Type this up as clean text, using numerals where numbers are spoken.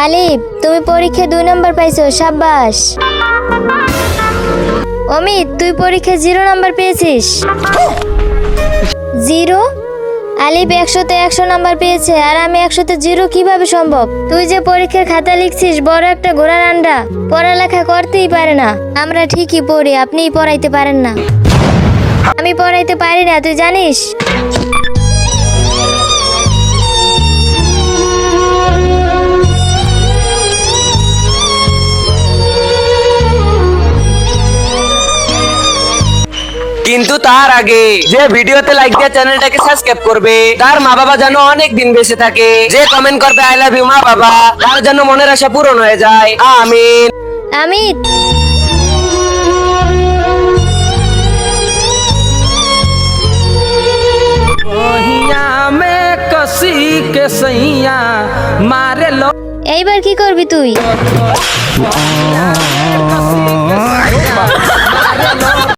আলিফ, তুমি পরীক্ষায় 2 নাম্বার পাইছো, সাব্বাস। অমিত, তুই পরীক্ষায় 0 নাম্বার পেয়েছিস। 0? আলিফ 100-তে 100 নাম্বার পেয়েছে, আর আমি 100-তে 0 কিভাবে সম্ভব? তুই যে পরীক্ষার খাতা লিখছিস বড় একটা ঘোড়ার আন্ডা, পড়ালেখা করতেই পারে না। আমরা ঠিকই পড়ি, আপনিই পড়াইতে পারেন না। আমি পড়াইতে পারি না, তুই জানিস? কিন্তু তার আগে যে ভিডিওতে লাইক দিয়ে চ্যানেলটাকে সাবস্ক্রাইব করবে, তার মা বাবা যেন অনেক দিন বেঁচে থাকে। যে কমেন্ট করবে আই লাভ ইউ মা বাবা, তার যেন মনের আশা পূরণ হয়ে যায়। আমিন। অমিত, में कसी के सैया मारे लो এইবার কি করবি তুই?